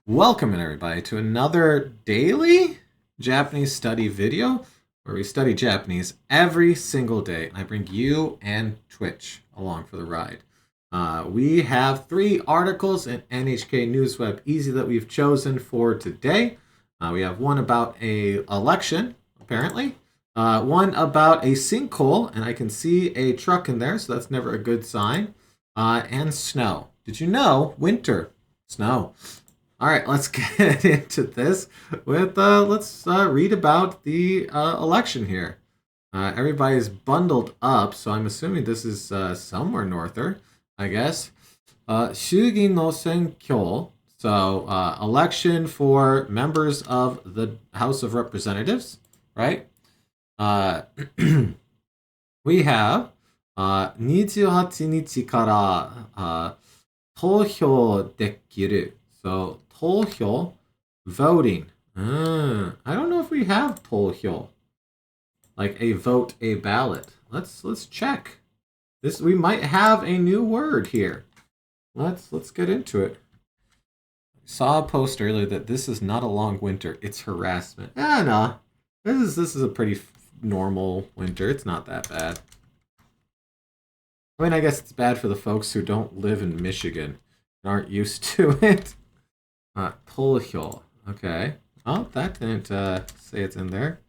Welcome everybody to another daily Japanese study video where we study Japanese every single day. I bring you and Twitch along for the ride. We have 3 articles in NHK Newsweb Easy that we've chosen for today. We have one about a election, apparently. One about a sinkhole, and I can see a truck in there, so that's never a good sign. And snow. Did you know? Winter. Snow. All right, let's get into this with let's read about the election here. Everybody's bundled up, so I'm assuming this is somewhere norther, I guess. 衆議院の選挙, so election for members of the House of Representatives, right? We have 28日から投票できる. So 投票, voting. I don't know if we have 投票, like a vote, a ballot. Let's check. We might have a new word here. Let's get into it. I saw a post earlier that this is not a long winter, it's harassment. No. This is a pretty normal winter. It's not that bad. I mean, I guess it's bad for the folks who don't live in Michigan and aren't used to it. 投票. Okay. Oh, that didn't say it's in there.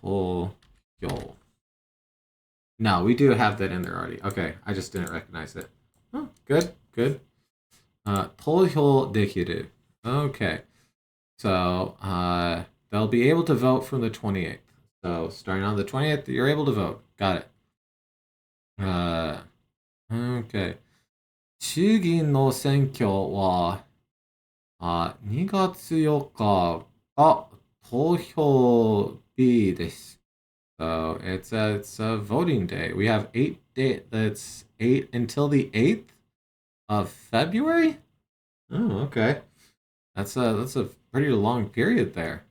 投票. No, we do have that in there already. Okay, I just didn't recognize it. Oh, good. 投票できる. Okay. So, they'll be able to vote from the 28th. So, starting on the 28th, you're able to vote. Got it. Okay. 衆議院の選挙は2月4日が投票日です。So it's a voting day. We have 8 days. That's 8 until the 8th of February. Oh, okay. That's a pretty long period there.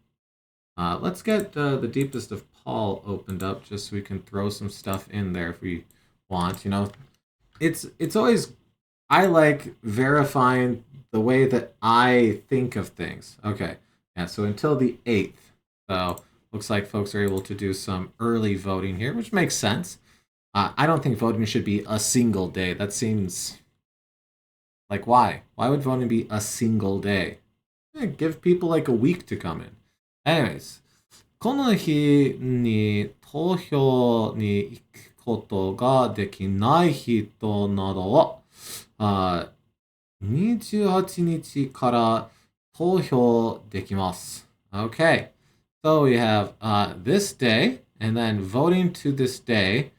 Let's get the deepest of Paul opened up just so we can throw some stuff in there if we want. You know, it's always, I like verifying the way that I think of things. Okay, yeah, so until the 8th. So looks like folks are able to do some early voting here, which makes sense. I don't think voting should be a single day. That seems like, why? Why would voting be a single day? Give people like a week to come in. Anyways, この日に投票に行くことができない人などは、28日から投票できます. Okay, so we have this day, and then voting to this day,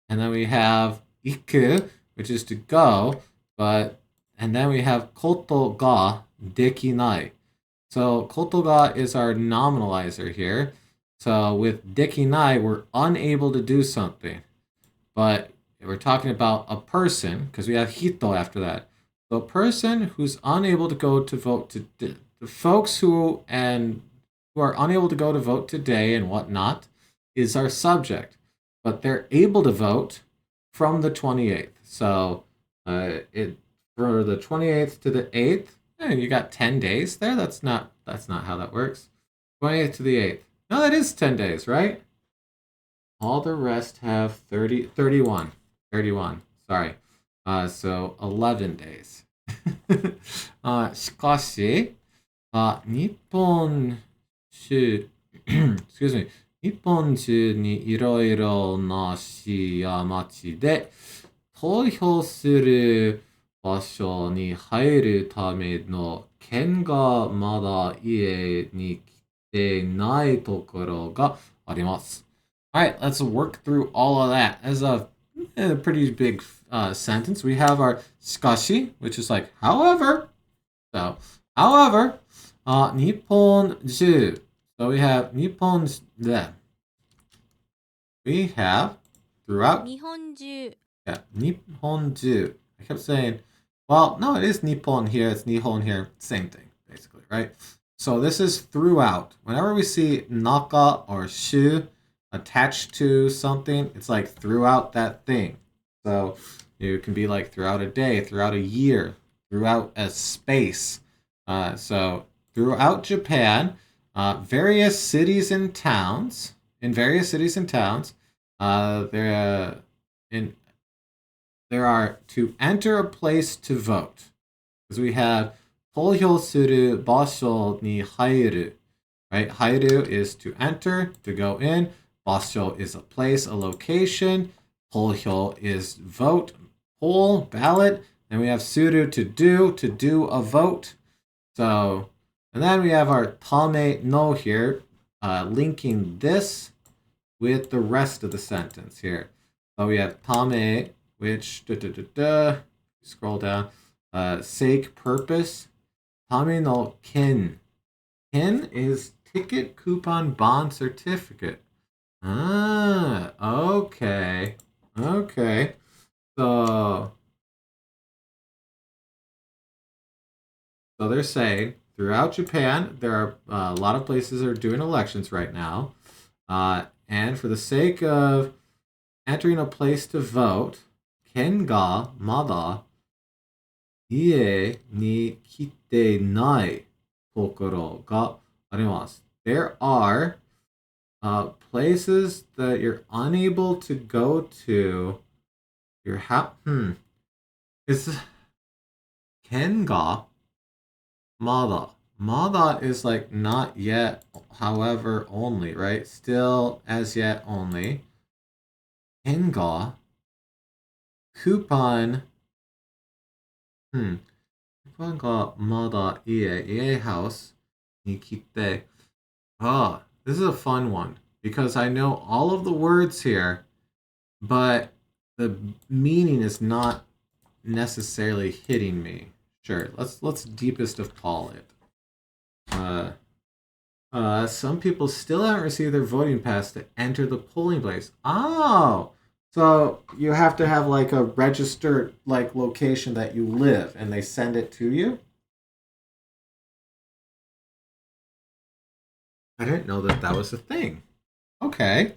and then we have 行く, which is to go, and then we have ことができない. So ことが is our nominalizer here. So with できない, we're unable to do something. But we're talking about a person, because we have 人 after that. So a person who's unable to go to vote the folks who are unable to go to vote today and whatnot is our subject, but they're able to vote from the 28th. So for the 28th to the 8th, you got 10 days there. That's not how that works. 28th to the 8th. No, that is 10 days, right? All the rest have 31. Sorry. So 11 days. しかし、日本州 excuse me, 日本中にいろいろな市や町で投票する場所に入るための券がまだ家に来てないところがあります. Alright, let's work through all of that. As a pretty big sentence, we have our しかし, which is like however. So, however, 日本中. So we have 日本 then. We have throughout. 日本中. Yeah, 日本中. I kept saying, well, no, it is Nippon here, it's Nihon here. Same thing, basically, right? So this is throughout. Whenever we see naka or shu attached to something, it's like throughout that thing. So it can be like throughout a day, throughout a year, throughout a space. So throughout Japan, various cities and towns, there in there are to enter a place to vote. Because we have 投票する場所に入る. Right? 入る is to enter, to go in. 場所 is a place, a location. 投票 is vote, poll, ballot. And we have する to do a vote. So, and then we have our tame no here, linking this with the rest of the sentence here. So we have tame, which, scroll down, sake, purpose. Tame no ken. Ken is ticket, coupon, bond, certificate. Ah, okay. Okay. So they're saying throughout Japan, there are a lot of places that are doing elections right now. And for the sake of entering a place to vote, ken ga mada ie ni kite nai tokoro ga arimasu. There are places that you're unable to go to. Your house. Is ken ga mada. Mada is like not yet, however, only, right? Still, as yet, only. Kenga. Coupon. Coupon ga mada ie house ni kite. Ah, this is a fun one because I know all of the words here, but the meaning is not necessarily hitting me. Sure, let's deepest of call it. Some people still haven't received their voting pass to enter the polling place. Oh, so you have to have like a registered like location that you live, and they send it to you. I didn't know that was a thing. Okay.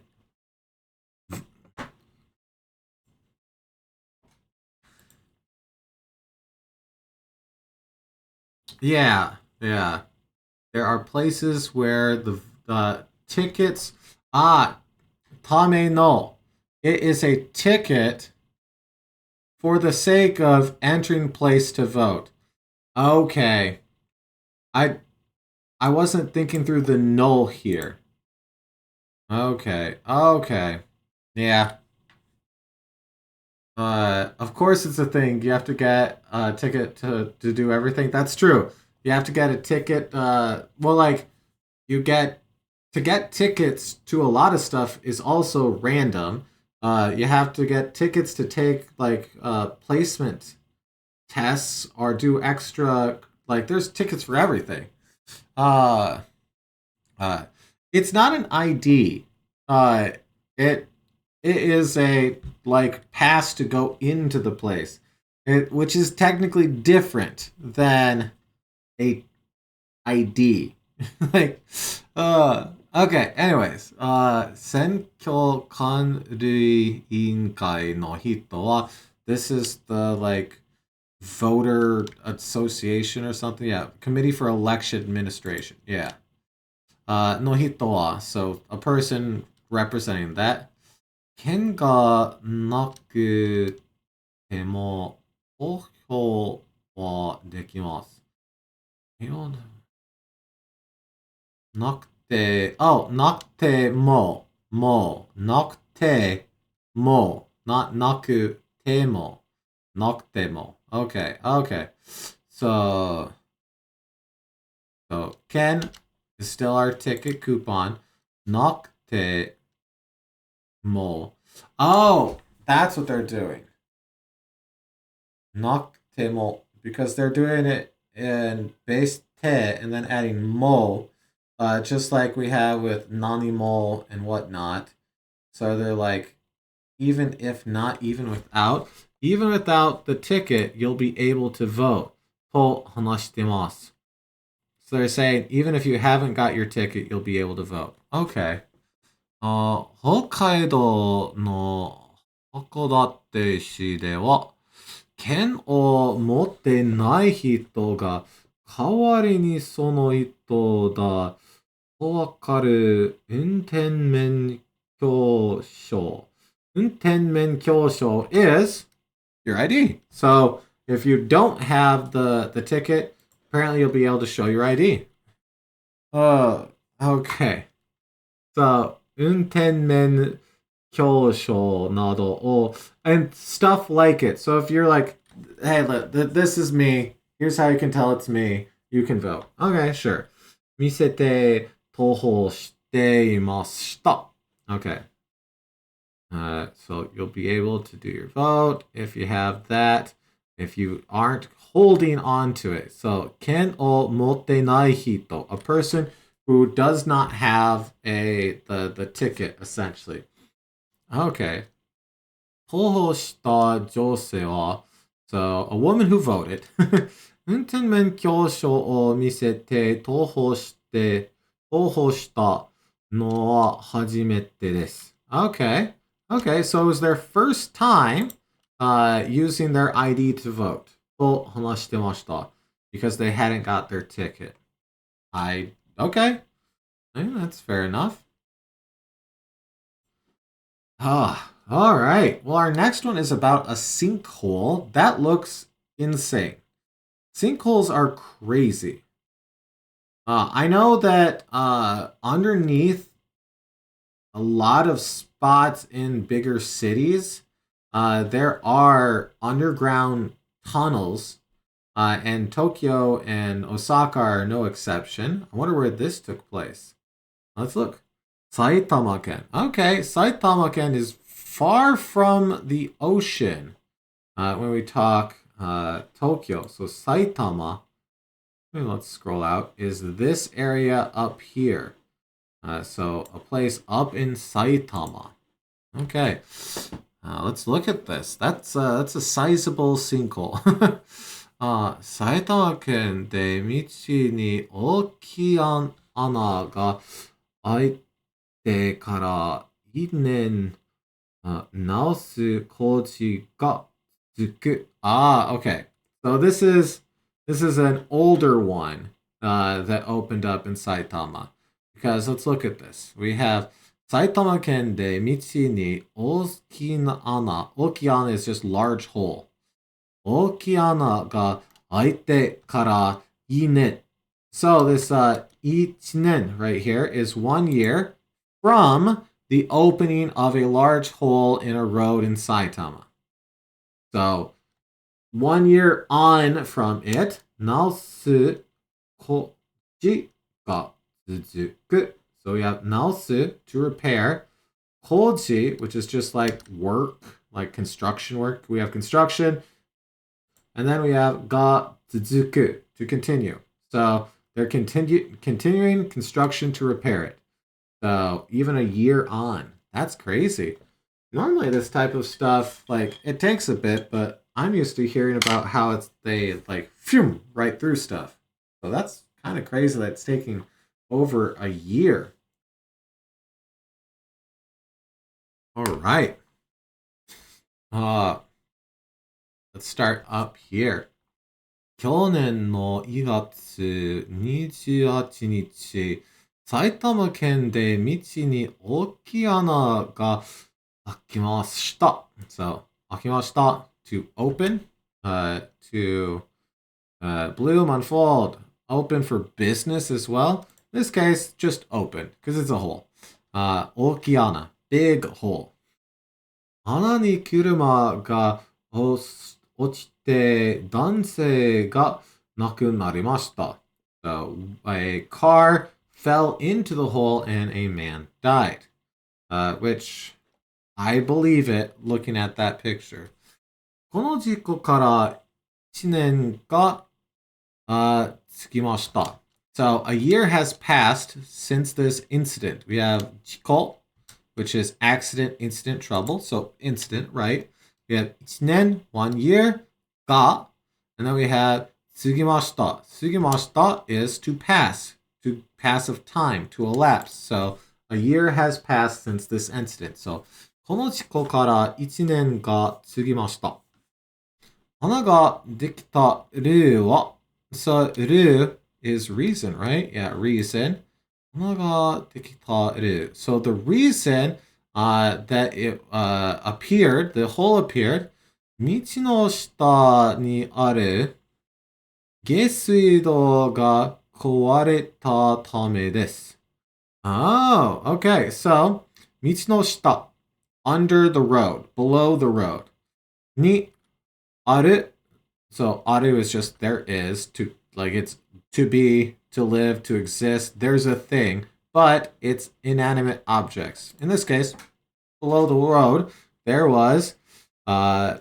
Yeah. There are places where the tickets. Tame no. It is a ticket for the sake of entering place to vote. Okay. I wasn't thinking through the no here. Okay. Yeah. Of course it's a thing. You have to get a ticket to do everything. That's true. You have to get a ticket. You get to get tickets to a lot of stuff is also random. You have to get tickets to take like placement tests or do extra. Like there's tickets for everything. Uh, it's not an ID. It is a like pass to go into the place, which is technically different than a ID. like, okay. Anyways, 選挙管理委員会の人は this is the like voter association or something. Yeah, committee for election administration. Yeah. No hito wa, so a person representing that. 県がなくても投票はできます。なくて、なくても、なくても、なくても、なくても。Okay. So Ken is still our ticket coupon. なくても. Oh, that's what they're doing. なくても, because they're doing it in base te and then adding mo, just like we have with nani mo and whatnot. So they're like, even without the ticket, you'll be able to vote. と話してます. So they're saying, even if you haven't got your ticket, you'll be able to vote. Okay. 北海道の函館市では、券を持ってない人が代わりにその人だとわかる運転免許証。運転免許証 is your ID. So if you don't have the ticket, apparently you'll be able to show your ID. Okay. So 運転免許証などを and stuff like it. So if you're like, hey, look, this is me. Here's how you can tell it's me. You can vote. Okay, sure. 見せて投票していました。Okay. So you'll be able to do your vote if you have that. If you aren't holding on to it. So 券を持ってない人, a person who does not have the ticket essentially. Okay. 投票した女性は so a woman who voted 運転免許証を見せて投票したのは初めてです。Okay. Okay, so it was their first time using their ID to vote と話してました because they hadn't got their ticket. Okay. That's fair enough. All right. Well, our next one is about a sinkhole. That looks insane. Sinkholes are crazy. I know that underneath a lot of spots in bigger cities, there are underground tunnels, and Tokyo and Osaka are no exception. I wonder where this took place. Let's look. Saitama-ken. Okay, Saitama-ken is far from the ocean when we talk Tokyo. So Saitama, let's scroll out, is this area up here. So a place up in Saitama. Okay, let's look at this. That's a sizable sinkhole. 埼玉県で道に大きい穴が開いてから2年直す工事が続く。Okay. So this is an older one that opened up in Saitama. Because let's look at this. We have 埼玉県で道に大きな穴。大きい穴 is just large hole. 大きい穴が開いてから1年. So this 1年 right here is 1 year from the opening of a large hole in a road in Saitama. So 1 year on from it, 直す工事が続く. So we have 直す to repair, 工事 which is just like work, like construction work. We have construction, and then we have が続く to continue. So they're continuing construction to repair it. So even a year on. That's crazy. Normally this type of stuff, like, it takes a bit, but I'm used to hearing about how they like phew, right through stuff. So that's kind of crazy that it's taking over a year. All right. Let's start up here. 去年の2月28日、埼玉県で道に大きい穴が開きました。So, 開きました to open, to bloom, unfold, open for business as well. In this case, just open, because it's a hole. 大きい穴, big hole. 穴に車が落ちて男性が亡くなりました。So, a car fell into the hole and a man died. Which, I believe it looking at that picture. この事故から1年が過ぎました。So, a year has passed since this incident. We have 事故, which is accident, incident, trouble. So, incident, right? We have 1年, 1 year, が, and then we have 過ぎました. 過ぎました is to pass of time, to elapse. So, a year has passed since this incident. So, この事故から1年が過ぎました。穴ができた例は So, ru is reason, right? Yeah, reason. 花ができたる. So the reason that it appeared, the hole appeared, 道の下にある下水道が壊れたためです。Oh, okay. So, 道の下, under the road, below the road. にある. So, ある is just there is, to like it's to be, to live, to exist. There's a thing, but it's inanimate objects. In this case, below the road, there was 下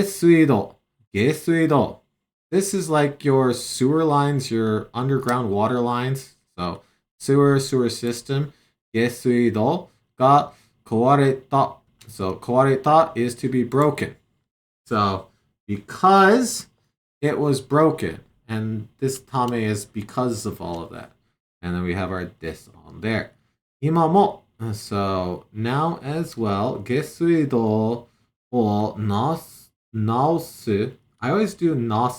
水道. 下水道. This is like your sewer lines, your underground water lines. So, sewer system. 下水道が壊れた. So, 壊れた is to be broken. So, because it was broken, and this tame is because of all of that. And then we have our this on there. 今も so now as well, 下水道を直す. I always do 直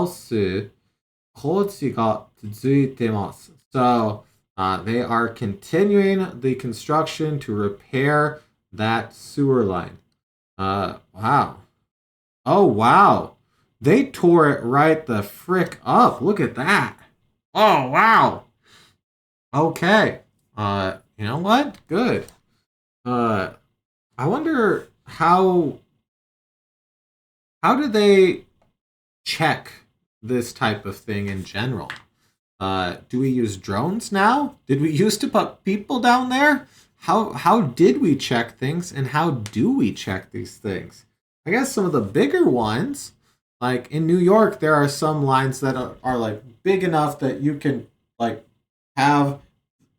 す工事が続いてます. So they are continuing the construction to repair that sewer line. Wow. Oh, wow. They tore it right the frick up. Look at that. Oh, wow. Okay. You know what? Good. I wonder how do they check this type of thing in general? Do we use drones now? Did we used to put people down there? How did we check things, and how do we check these things? I guess some of the bigger ones, like in New York, there are some lines that are like big enough that you can like have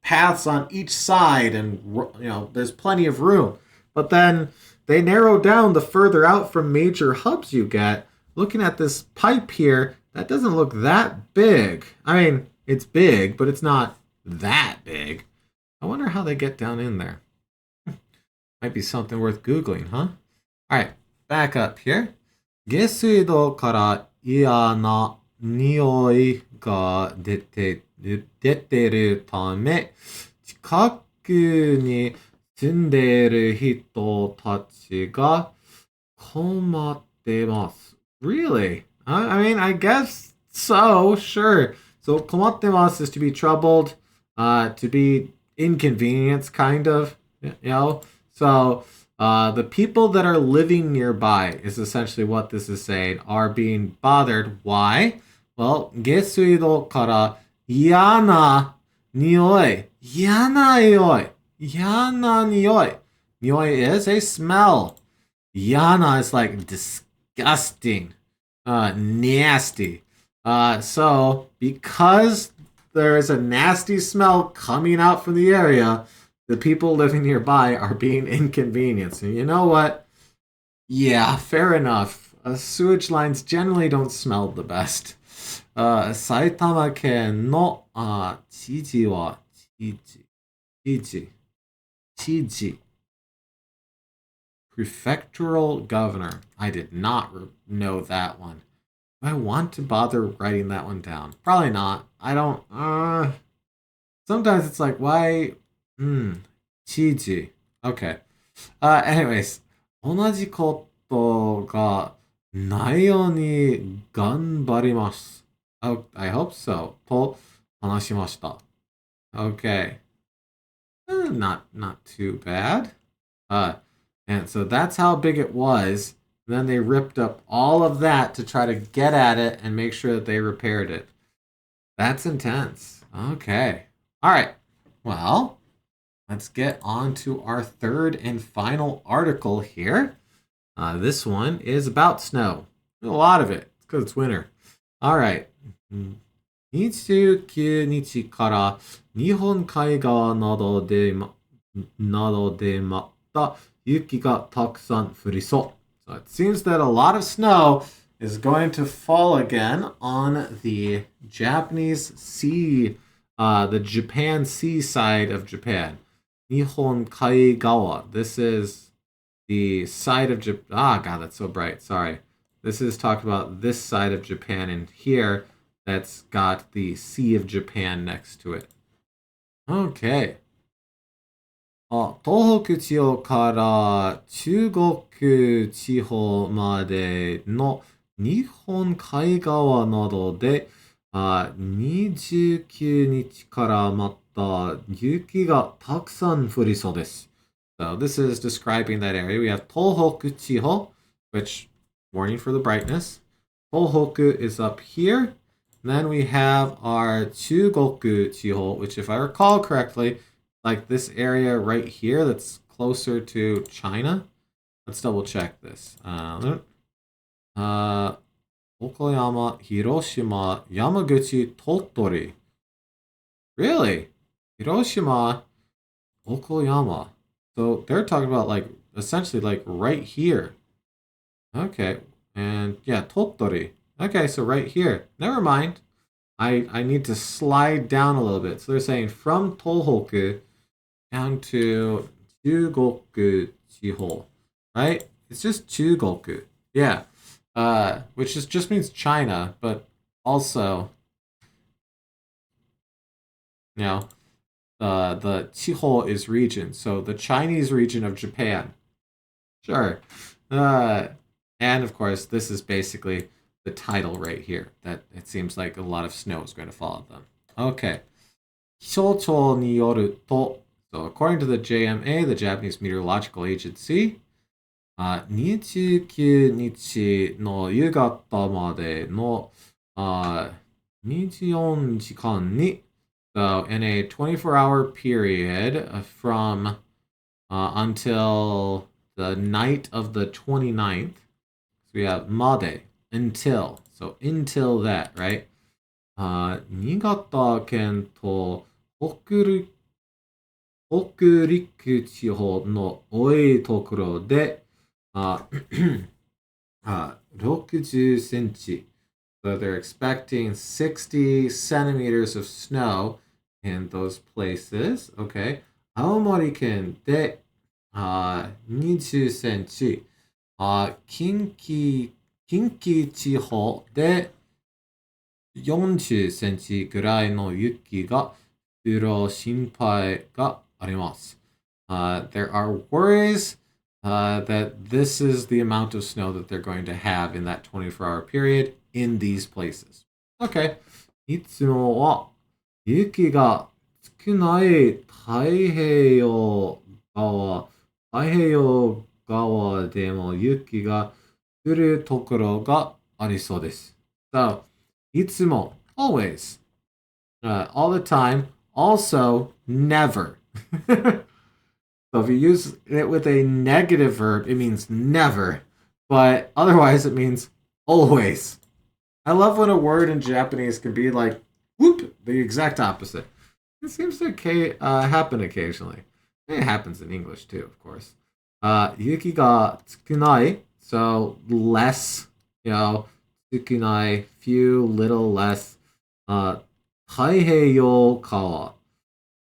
paths on each side, and there's plenty of room. But then they narrow down the further out from major hubs you get. Looking at this pipe here, that doesn't look that big. I mean, it's big, but it's not that big. I wonder how they get down in there. Might be something worth Googling, huh? Alright, back up here. 下水道から嫌な匂いが出てるため、近くに住んでいる人たちが困ってます. Really? I mean, I guess so, sure. So, 困ってます is to be troubled, to be inconvenienced, kind of, So, the people that are living nearby is essentially what this is saying, are being bothered. Why? Well, 下水道から嫌な匂い. 嫌な匂い. 嫌な匂い. 匂い is a smell. Yana is like disgusting, nasty. So because there is a nasty smell coming out from the area, the people living nearby are being inconvenienced. And you know what? Yeah, fair enough. Sewage lines generally don't smell the best. 埼玉県の知事は知事 Prefectural governor. I did not know that one. Do I want to bother writing that one down? Probably not. I don't. Sometimes it's like, why? Chiji. Okay. Anyways. 同じことがないように頑張ります. Oh, I hope so. と話しました. Okay. Not too bad. And so that's how big it was. And then they ripped up all of that to try to get at it and make sure that they repaired it. That's intense. Okay. All right. Well, let's get on to our third and final article here. This one is about snow. A lot of it. It's because it's winter. All right. 29日から日本海側などでまた雪がたくさん降りそう. So it seems that a lot of snow is going to fall again on the Japanese sea, the Japan sea side of Japan. Nihon Kaigawa. This is the side of Japan. Ah, God, that's so bright. Sorry. This is talking about this side of Japan, and here that's got the Sea of Japan next to it. Okay. 東北地方から中国地方までの日本海側などで29日からまた雪がたくさん降りそうです。So this is describing that area. We have 東北地方, which, warning for the brightness. 東北 is up here. Then we have our 中国地方, which if I recall correctly, like this area right here that's closer to China. Let's double check this. Okayama, Hiroshima, Yamaguchi, Tottori. Really? Hiroshima, Okayama. So they're talking about like essentially like right here. Okay. And yeah, Tottori. Okay, so right here. Never mind. I need to slide down a little bit. So they're saying from Tohoku down to Chugoku Chihou, right? It's just Chugoku. Yeah. Which just means China, but also, you know, the Chihou is region, so the Chinese region of Japan. Sure. And of course, this is basically the title right here, that it seems like a lot of snow is going to fall on them. Okay. 気象庁によると, so according to the JMA, the Japanese Meteorological Agency, 29日の夕方までの24時間に so in a 24-hour period from until the night of the 29th, so we have made, until, so until that, right? 新潟県と北陸地方の多いところで60 centi. So they're expecting 60 centimeters of snow in those places. Okay. 青森県で20センチ。近畿地方で40センチぐらいの雪が降る心配があります。There are worries that this is the amount of snow that they're going to have in that 24-hour period in these places. Okay. いつもは雪が少ない太平洋側でも雪が降るところがありそうです。So, いつも, always, all the time, also, never. So if you use it with a negative verb, it means never. But otherwise, it means always. I love when a word in Japanese can be like, whoop, the exact opposite. It seems to happen occasionally. It happens in English too, of course. Yuki ga tsukunai, so less, tsukunai, few, little less. Taiheiyo kawa.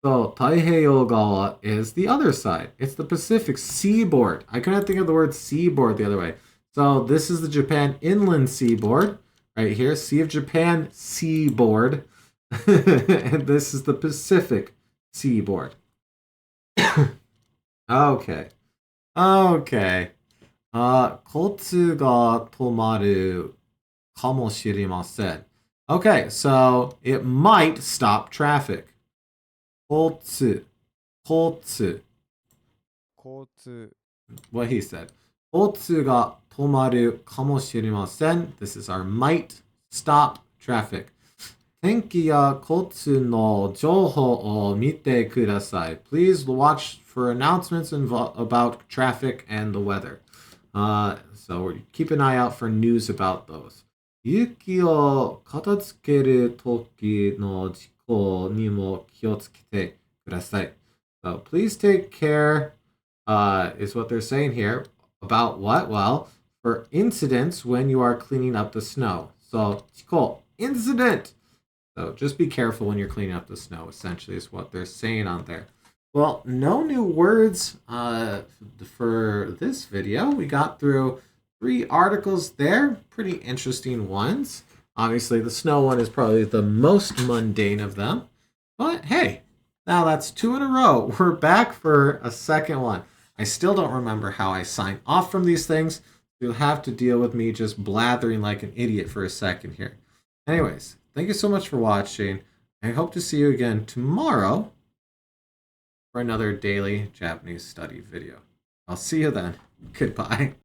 So, Taiheiyo gawa is the other side. It's the Pacific seaboard. I couldn't think of the word seaboard the other way. So, this is the Japan inland seaboard. Right here, Sea of Japan seaboard. And this is the Pacific seaboard. Okay. 交通が止まるかもしれません. Okay, so it might stop traffic. 交通. What he said. 交通が止まるかもしれません. This is our might stop traffic. 天気や交通の情報を見てください. Please watch for announcements about traffic and the weather. So keep an eye out for news about those. 雪を片付ける時の事故にも気をつけてください. So please take care, is what they're saying here. About what? Well, for incidents when you are cleaning up the snow. So, 事故, incident. So just be careful when you're cleaning up the snow, essentially, is what they're saying on there. Well, no new words for this video. We got through 3 articles there. Pretty interesting ones. Obviously, the snow one is probably the most mundane of them. But hey, now that's 2 in a row. We're back for a second one. I still don't remember how I sign off from these things. You'll have to deal with me just blathering like an idiot for a second here. Anyways, thank you so much for watching. I hope to see you again tomorrow for another daily Japanese study video. I'll see you then. Goodbye.